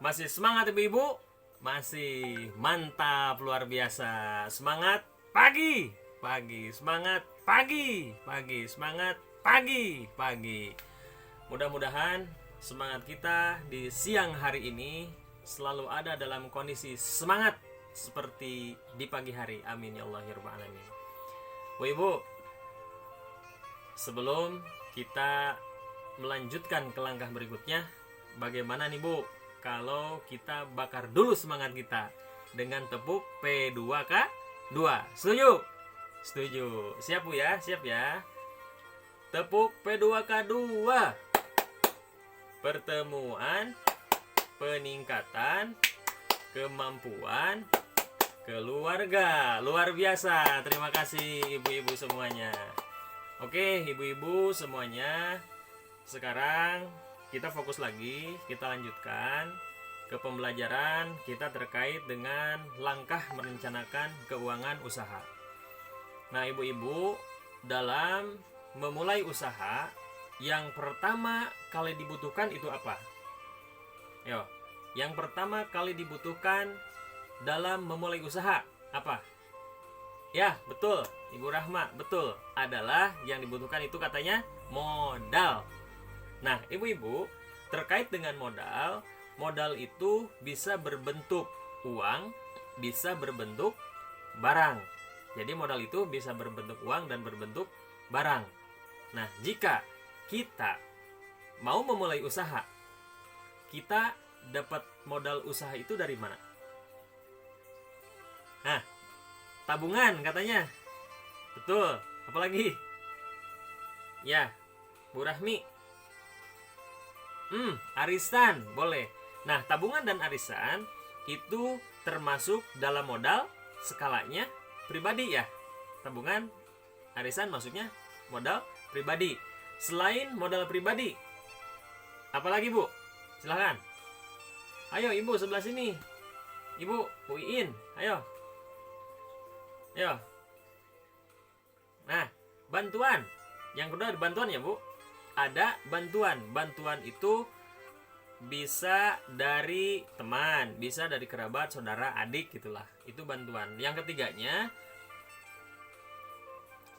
Masih semangat ibu-ibu? Masih mantap, luar biasa. Semangat pagi, pagi, semangat pagi, pagi, semangat pagi, pagi. Mudah-mudahan semangat kita di siang hari ini selalu ada dalam kondisi semangat seperti di pagi hari. Amin ya Allah ya Rabbal alamin. Bu Ibu, sebelum kita melanjutkan ke langkah berikutnya, bagaimana nih Bu kalau kita bakar dulu semangat kita dengan tepuk P2K2? Setuju? Setuju. Siap Bu ya? Siap ya? Tepuk P2K2. Pertemuan, peningkatan, kemampuan, keluarga. Luar biasa. Terima kasih ibu-ibu semuanya. Oke, ibu-ibu semuanya. Sekarang kita fokus lagi, kita lanjutkan ke pembelajaran kita terkait dengan langkah merencanakan keuangan usaha. Nah, ibu-ibu, dalam memulai usaha, yang pertama kali dibutuhkan itu apa? Yo, yang pertama kali dibutuhkan dalam memulai usaha apa? Ya, betul, Ibu Rahma, betul. Adalah yang dibutuhkan itu katanya modal. Nah, ibu-ibu, terkait dengan modal, modal itu bisa berbentuk uang, bisa berbentuk barang. Jadi modal itu bisa berbentuk uang dan berbentuk barang. Nah, jika kita mau memulai usaha, kita dapat modal usaha itu dari mana? Nah, tabungan katanya. Betul. Apalagi? Ya, Bu Rahmi. Arisan boleh. Nah, tabungan dan arisan itu termasuk dalam modal skalanya pribadi ya. Tabungan, arisan maksudnya modal pribadi. Selain modal pribadi, apalagi Bu? Silahkan. Ayo Ibu sebelah sini. Ibu, Bu Iin, ayo. Ayo. Nah, bantuan. Yang kedua ada bantuan ya Bu. Ada bantuan. Bantuan itu bisa dari teman, bisa dari kerabat, saudara, adik gitulah. Itu bantuan. Yang ketiganya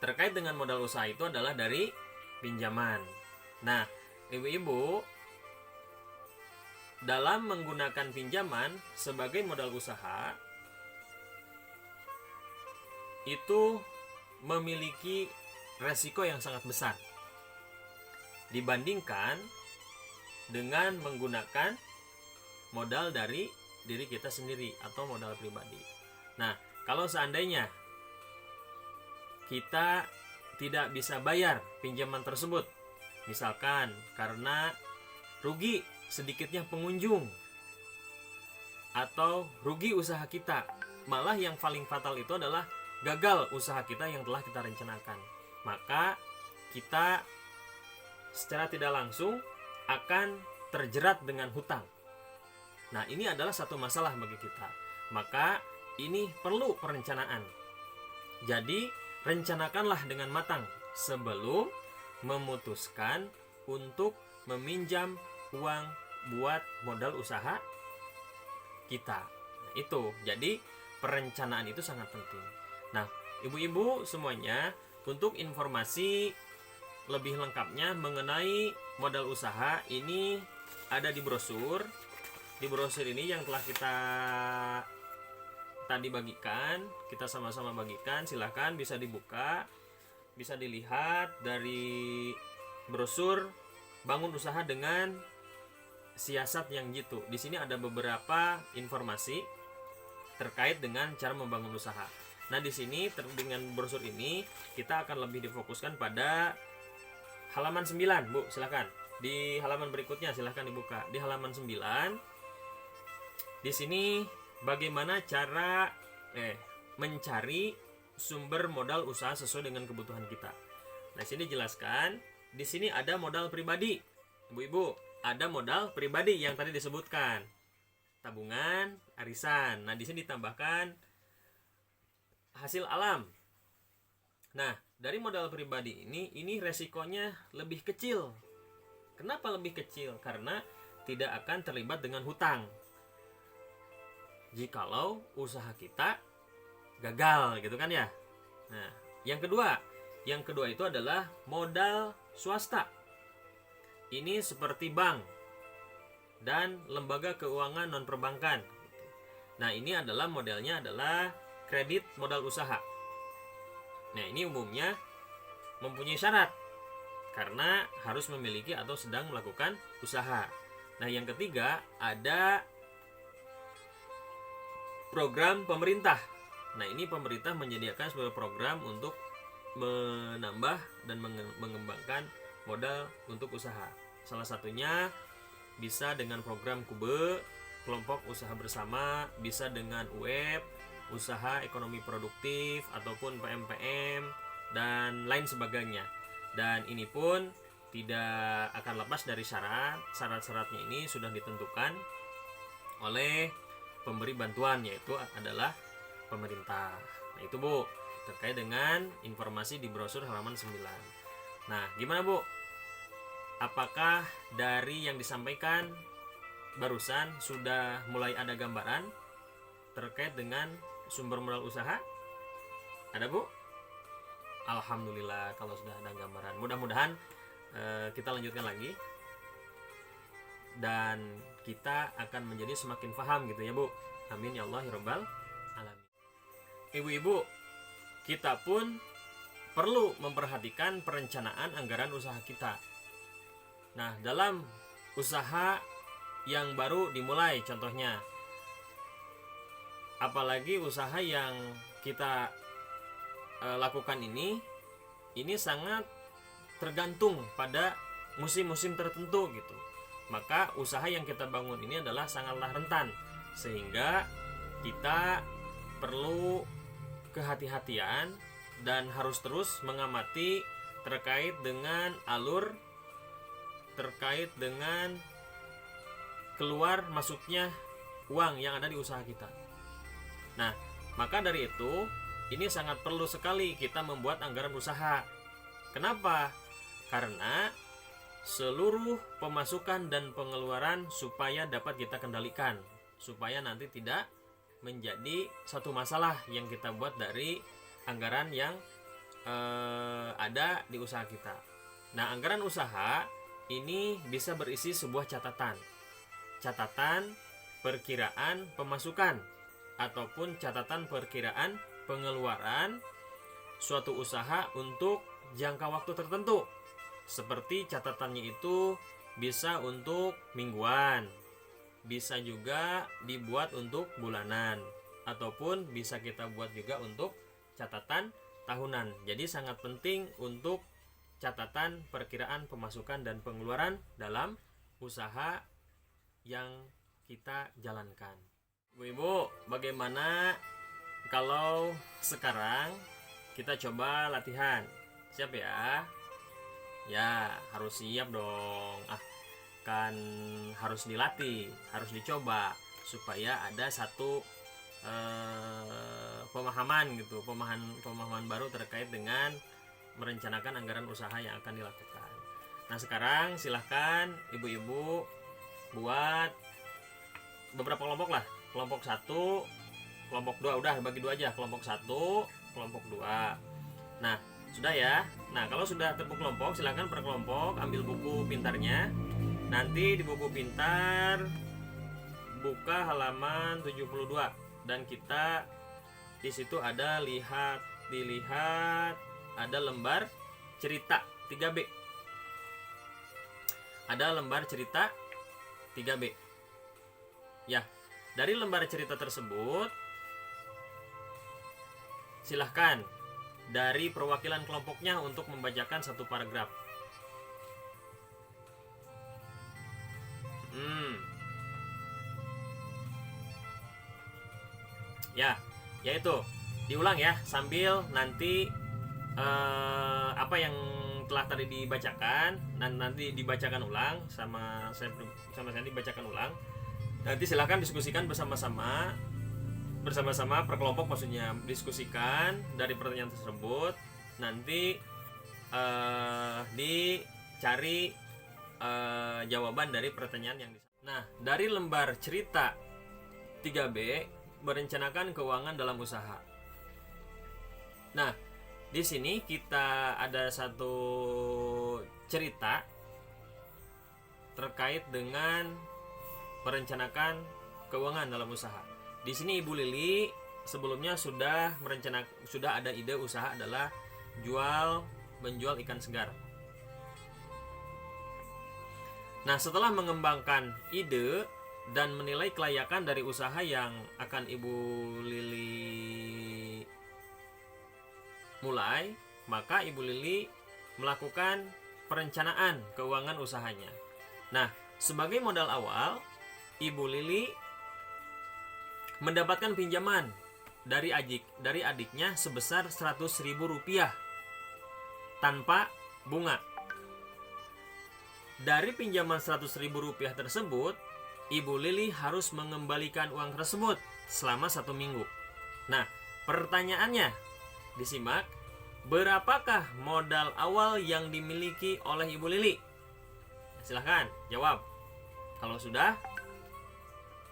terkait dengan modal usaha itu adalah dari pinjaman. Nah, ibu-ibu, dalam menggunakan pinjaman sebagai modal usaha itu memiliki resiko yang sangat besar dibandingkan dengan menggunakan modal dari diri kita sendiri atau modal pribadi. Nah, kalau seandainya kita tidak bisa bayar pinjaman tersebut, misalkan karena rugi sedikitnya pengunjung atau rugi usaha kita, malah yang paling fatal itu adalah gagal usaha kita yang telah kita rencanakan, maka kita secara tidak langsung akan terjerat dengan hutang. Nah, ini adalah satu masalah bagi kita. Maka ini perlu perencanaan. Jadi, rencanakanlah dengan matang sebelum memutuskan untuk meminjam uang buat modal usaha kita. Nah, itu. Jadi, perencanaan itu sangat penting. Nah, ibu-ibu semuanya, untuk informasi lebih lengkapnya mengenai modal usaha ini ada di brosur. Di brosur ini yang telah kita tadi bagikan, kita sama-sama bagikan, silahkan bisa dibuka, bisa dilihat dari brosur bangun usaha dengan siasat yang jitu. Di sini ada beberapa informasi terkait dengan cara membangun usaha. Nah, di sini dengan brosur ini kita akan lebih difokuskan pada halaman 9, Bu, silakan. Di halaman berikutnya silahkan dibuka. Di halaman 9, di sini bagaimana cara mencari sumber modal usaha sesuai dengan kebutuhan kita. Nah, sini dijelaskan, di sini ada modal pribadi. Ibu-ibu, ada modal pribadi yang tadi disebutkan. Tabungan, arisan. Nah, di sini ditambahkan hasil alam. Nah, dari modal pribadi ini resikonya lebih kecil. Kenapa lebih kecil? Karena tidak akan terlibat dengan hutang. jikalau usaha kita gagal gitu kan ya. Nah, yang kedua itu adalah modal swasta. Ini seperti bank dan lembaga keuangan non perbankan. Nah, ini adalah modelnya adalah kredit modal usaha. Nah, ini umumnya mempunyai syarat karena harus memiliki atau sedang melakukan usaha. Nah, yang ketiga ada program pemerintah. Nah, ini pemerintah menyediakan sebuah program untuk menambah dan mengembangkan modal untuk usaha. Salah satunya bisa dengan program KUBE, kelompok usaha bersama, bisa dengan UEP, usaha ekonomi produktif, ataupun PMPM, dan lain sebagainya. Dan ini pun tidak akan lepas dari syarat-syaratnya ini sudah ditentukan oleh pemberi bantuan, yaitu adalah pemerintah. Nah, itu Bu, terkait dengan informasi di brosur halaman 9. Nah, gimana Bu? Apakah dari yang disampaikan barusan sudah mulai ada gambaran terkait dengan sumber modal usaha? Ada Bu? Alhamdulillah kalau sudah ada gambaran. Mudah-mudahan kita lanjutkan lagi dan kita akan menjadi semakin paham gitu ya Bu. Amin ya Allah ya Rabbal alamin. Ibu-ibu, kita pun perlu memperhatikan perencanaan anggaran usaha kita. Nah, dalam usaha yang baru dimulai contohnya, apalagi usaha yang kita lakukan ini sangat tergantung pada musim-musim tertentu gitu. Maka usaha yang kita bangun ini adalah sangatlah rentan, sehingga kita perlu kehati-hatian dan harus terus mengamati terkait dengan alur, terkait dengan keluar masuknya uang yang ada di usaha kita. Nah, maka dari itu ini sangat perlu sekali kita membuat anggaran usaha. Kenapa? Karena seluruh pemasukan dan pengeluaran supaya dapat kita kendalikan, supaya nanti tidak menjadi satu masalah yang kita buat dari anggaran yang ada di usaha kita. Nah, anggaran usaha ini bisa berisi sebuah catatan perkiraan pemasukan ataupun catatan perkiraan pengeluaran suatu usaha untuk jangka waktu tertentu. Seperti catatannya itu bisa untuk mingguan, bisa juga dibuat untuk bulanan, ataupun bisa kita buat juga untuk catatan tahunan. Jadi sangat penting untuk catatan perkiraan pemasukan dan pengeluaran dalam usaha yang kita jalankan. Ibu-ibu, bagaimana kalau sekarang kita coba latihan? Siap ya? Ya, harus siap dong. Kan harus dilatih, harus dicoba supaya ada satu pemahaman gitu, pemahaman baru terkait dengan merencanakan anggaran usaha yang akan dilakukan. Nah, sekarang silahkan ibu-ibu buat beberapa kelompok lah. Kelompok 1, kelompok 2, udah bagi 2 aja. Kelompok 1, kelompok 2. Nah, sudah ya. Nah, kalau sudah terkelompok, silahkan per kelompok ambil buku pintarnya. Nanti di buku pintar buka halaman 72 dan kita di situ ada dilihat ada lembar cerita 3B. Ada lembar cerita 3B. Ya, dari lembar cerita tersebut silahkan dari perwakilan kelompoknya untuk membacakan satu paragraf. Ya, yaitu diulang ya sambil nanti apa yang telah tadi dibacakan nanti dibacakan ulang sama saya dibacakan ulang. Nanti silahkan diskusikan bersama-sama per kelompok, maksudnya diskusikan dari pertanyaan tersebut. Nanti dicari jawaban dari pertanyaan yang Nah, dari lembar cerita 3B merencanakan keuangan dalam usaha. Nah, di sini kita ada satu cerita terkait dengan merencanakan keuangan dalam usaha. Di sini Ibu Lili sebelumnya sudah ada ide usaha adalah menjual ikan segar. Nah, setelah mengembangkan ide dan menilai kelayakan dari usaha yang akan Ibu Lili mulai, maka Ibu Lili melakukan perencanaan keuangan usahanya. Nah, sebagai modal awal, Ibu Lili mendapatkan pinjaman dari adiknya sebesar Rp100.000 tanpa bunga. Dari pinjaman Rp100.000 tersebut, Ibu Lili harus mengembalikan uang tersebut selama 1 minggu. Nah, pertanyaannya, disimak, berapakah modal awal yang dimiliki oleh Ibu Lili? Silahkan jawab. Kalau sudah,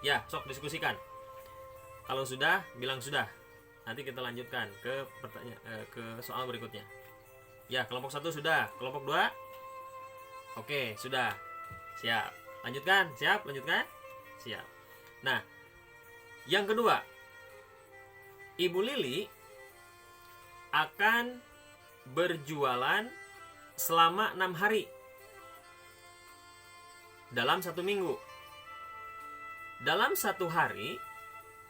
ya sok diskusikan. Kalau sudah, bilang sudah. Nanti kita lanjutkan ke soal berikutnya. Ya, kelompok 1 sudah. Kelompok 2? Oke, sudah. Siap. Lanjutkan? Siap? Lanjutkan? Siap. Nah, yang kedua, Ibu Lili akan berjualan selama 6 hari dalam 1 minggu. Dalam 1 hari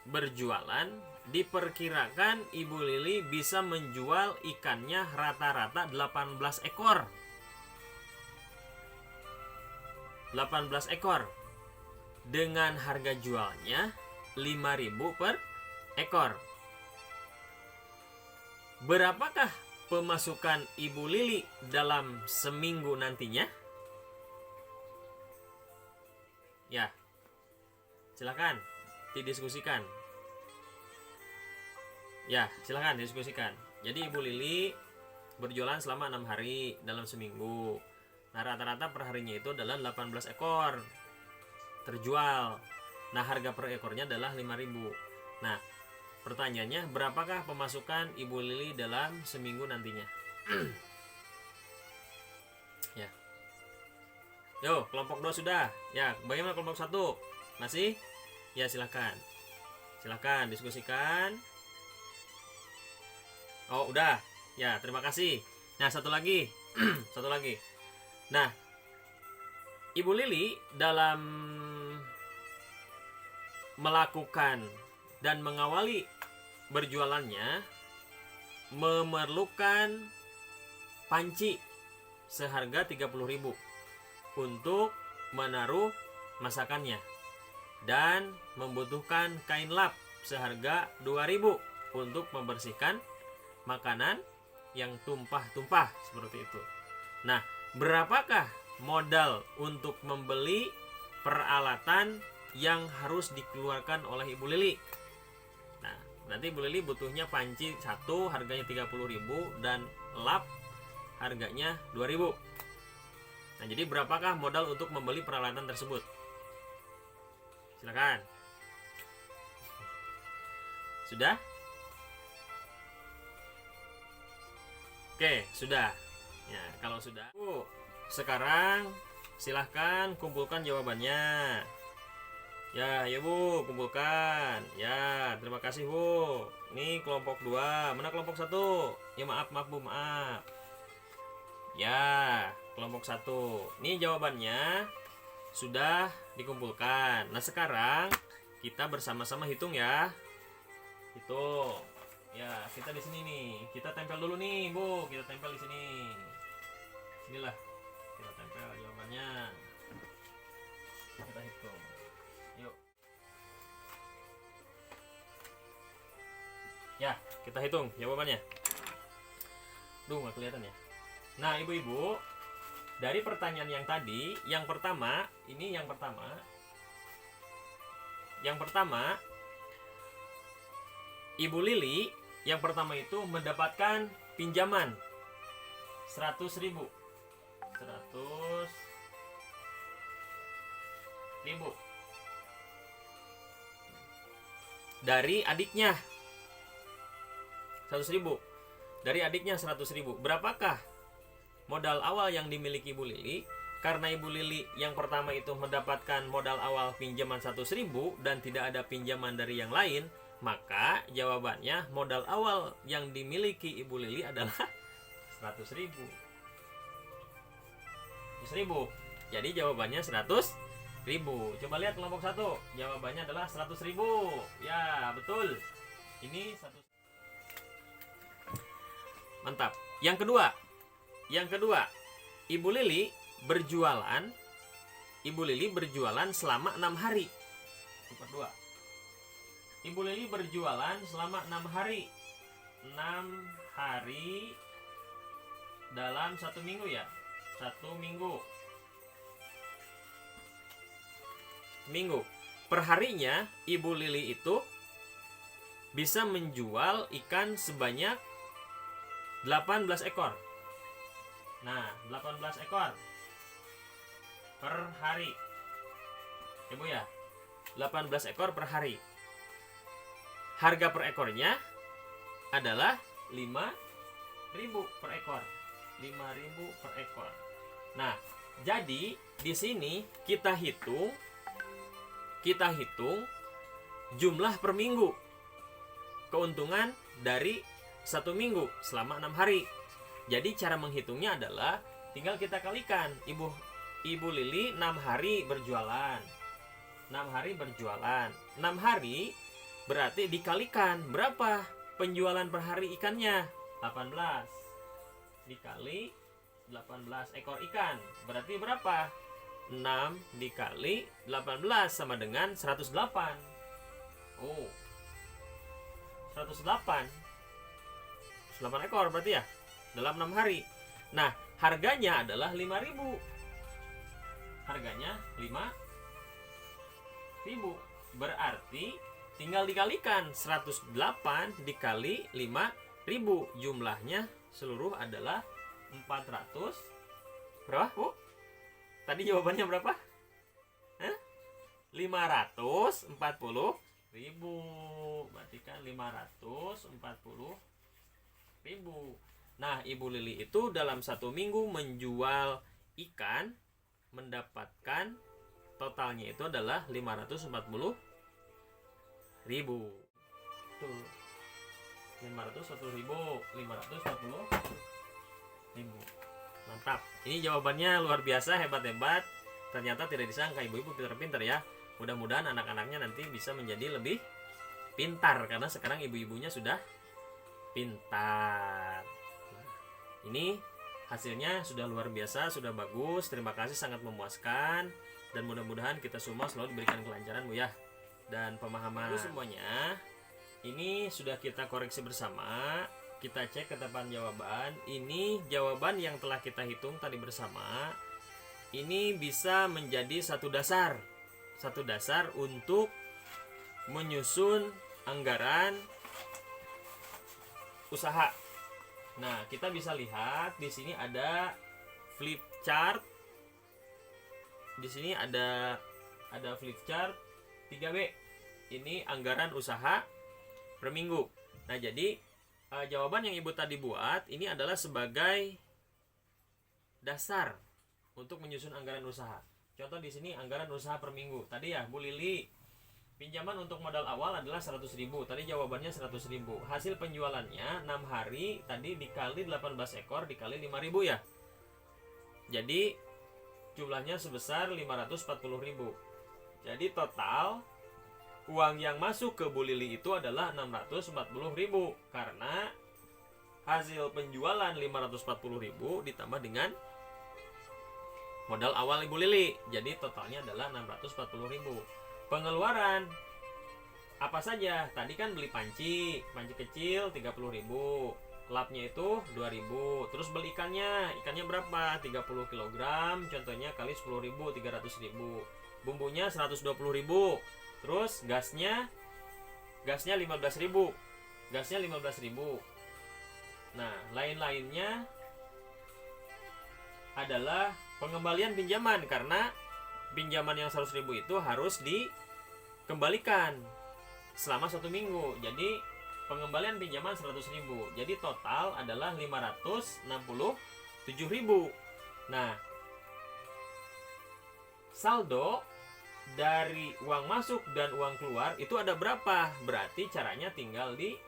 berjualan, diperkirakan Ibu Lili bisa menjual ikannya rata-rata 18 ekor. 18 ekor dengan harga jualnya 5.000 per ekor. Berapakah pemasukan Ibu Lili dalam seminggu nantinya? Ya, silakan didiskusikan. Ya, silakan didiskusikan. Jadi Ibu Lili berjualan selama 6 hari dalam seminggu. Nah, rata-rata per harinya itu adalah 18 ekor terjual. Nah, harga per ekornya adalah 5.000. Nah, pertanyaannya, berapakah pemasukan Ibu Lili dalam seminggu nantinya? Ya. Yo, kelompok 2 sudah. Ya, bagaimana kelompok 1? Masih? Ya, silakan. Silakan diskusikan. Oh, udah. Ya, terima kasih. Nah, satu lagi. Satu lagi. Nah, Ibu Lili dalam melakukan dan mengawali berjualannya memerlukan panci seharga 30.000 untuk menaruh masakannya dan membutuhkan kain lap seharga 2.000 untuk membersihkan makanan yang tumpah-tumpah seperti itu. Nah, berapakah modal untuk membeli peralatan yang harus dikeluarkan oleh Ibu Lili? Nah, nanti Ibu Lili butuhnya panci 1 harganya 30.000 dan lap harganya 2.000. Nah, jadi berapakah modal untuk membeli peralatan tersebut? Silakan. Sudah? Oke, sudah. Ya, kalau sudah, sekarang silahkan kumpulkan jawabannya. Ya, ya Bu, kumpulkan. Ya, terima kasih Bu. Ini kelompok 2. Mana kelompok 1? Ya, maaf Bu, maaf. Ya, kelompok 1. Ini jawabannya sudah dikumpulkan. Nah, sekarang kita bersama-sama hitung ya. Hitung. Ya, kita di sini nih. Kita tempel dulu nih, Bu. Kita tempel di sini. Inilah kita tempel jawabannya. Kita hitung. Yuk. Ya, kita hitung jawabannya. Duh, nggak kelihatan ya. Nah, ibu-ibu, dari pertanyaan yang tadi, yang pertama, Ibu Lili yang pertama itu mendapatkan pinjaman 100.000. dari adiknya 100.000. Dari adiknya 100.000. Berapakah modal awal yang dimiliki Ibu Lili? Karena Ibu Lili yang pertama itu mendapatkan modal awal pinjaman 100.000 dan tidak ada pinjaman dari yang lain, maka jawabannya modal awal yang dimiliki Ibu Lili adalah 100.000. 100.000. Jadi jawabannya 100.000. Coba lihat kelompok 1. Jawabannya adalah 100.000. Ya, betul. Ini 100. Mantap. Yang kedua, Ibu Lili berjualan selama 6 hari. Nomor 2. Ibu Lili berjualan selama 6 hari. 6 hari dalam 1 minggu ya. 1 minggu. Perharinya Ibu Lili itu bisa menjual ikan sebanyak 18 ekor. Nah, 18 ekor per hari. Ibu ya, 18 ekor per hari. Harga per ekornya adalah 5.000 per ekor. 5.000 per ekor. Nah, jadi di sini kita hitung jumlah per minggu. Keuntungan dari 1 minggu selama 6 hari. Jadi cara menghitungnya adalah tinggal kita kalikan. Ibu Lili 6 hari berjualan. 6 hari berjualan. 6 hari berarti dikalikan berapa penjualan per hari ikannya? 18 dikali 18 ekor ikan. Berarti berapa? 6 dikali 18 sama dengan 108. Oh, 108 ekor berarti ya dalam 6 hari. Nah, harganya adalah 5.000. Harganya 5.000. Berarti tinggal dikalikan 108 dikali 5.000. Jumlahnya seluruh adalah 400. Berapa, Bu? Tadi jawabannya berapa? 540.000. Berarti kan 540.000. Nah, Ibu Lili itu dalam 1 minggu menjual ikan mendapatkan totalnya itu adalah 540.000. Tuh. 540.000. Mantap. Ini jawabannya luar biasa, hebat-hebat. Ternyata tidak disangka ibu-ibu pintar-pintar ya. Mudah-mudahan anak-anaknya nanti bisa menjadi lebih pintar karena sekarang ibu-ibunya sudah pintar. Nah, ini hasilnya sudah luar biasa, sudah bagus. Terima kasih, sangat memuaskan. Dan mudah-mudahan kita semua selalu diberikan kelancaran, Bu ya, dan pemahaman. Itu semuanya ini sudah kita koreksi bersama. Kita cek ketepatan jawaban. Ini jawaban yang telah kita hitung tadi bersama. Ini bisa menjadi satu dasar untuk menyusun anggaran usaha. Nah, kita bisa lihat di sini ada flip chart. Di sini ada flip chart 3B. Ini anggaran usaha per minggu. Nah, jadi jawaban yang Ibu tadi buat ini adalah sebagai dasar untuk menyusun anggaran usaha. Contoh di sini anggaran usaha per minggu. Tadi ya, Bu Lili, pinjaman untuk modal awal adalah 100.000. Tadi jawabannya 100.000. Hasil penjualannya 6 hari tadi dikali 18 ekor dikali 5.000 ya. Jadi jumlahnya sebesar 540.000. Jadi total uang yang masuk ke Bu Lili itu adalah 640.000 karena hasil penjualan 540.000 ditambah dengan modal awal Ibu Lili. Jadi totalnya adalah 640.000. Pengeluaran apa saja? Tadi kan beli panci kecil 30.000. Lapnya itu 2.000. Terus beli ikannya berapa? 30 kg. Contohnya kali 10.000, 300.000. Bumbunya 120.000. Terus gasnya 15.000. Nah, lain-lainnya adalah pengembalian pinjaman karena pinjaman yang 100.000 itu harus dikembalikan selama 1 minggu. Jadi pengembalian pinjaman 100.000. Jadi total adalah 567.000. Nah, saldo dari uang masuk dan uang keluar itu ada berapa? Berarti caranya tinggal di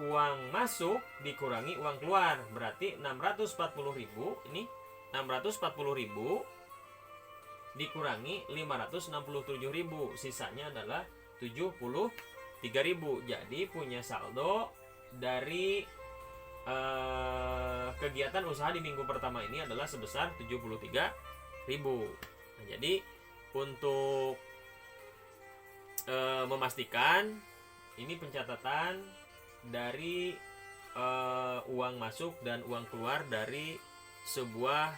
uang masuk dikurangi uang keluar. Berarti 640.000, ini 640.000 dikurangi 567.000, sisanya adalah 73.000. Jadi punya saldo dari kegiatan usaha di minggu pertama ini adalah sebesar 73.000. Nah, jadi untuk memastikan ini pencatatan dari uang masuk dan uang keluar dari sebuah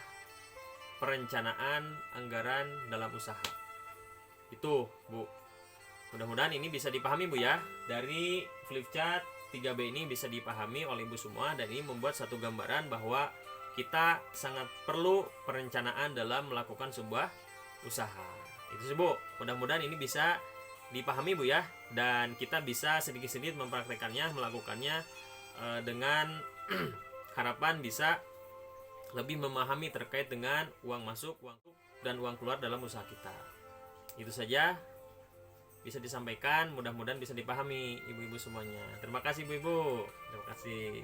perencanaan anggaran dalam usaha. Itu, Bu. Mudah-mudahan ini bisa dipahami, Bu ya. Dari flipchart 3B ini bisa dipahami oleh Ibu semua, dan ini membuat satu gambaran bahwa kita sangat perlu perencanaan dalam melakukan sebuah usaha. Itu sih, Bu. Mudah-mudahan ini bisa dipahami, Bu ya, dan kita bisa sedikit-sedikit mempraktekannya, melakukannya dengan harapan bisa lebih memahami terkait dengan uang masuk, uang dan uang keluar dalam usaha kita. Itu saja bisa disampaikan, mudah-mudahan bisa dipahami ibu-ibu semuanya. Terima kasih, ibu-ibu. Terima kasih.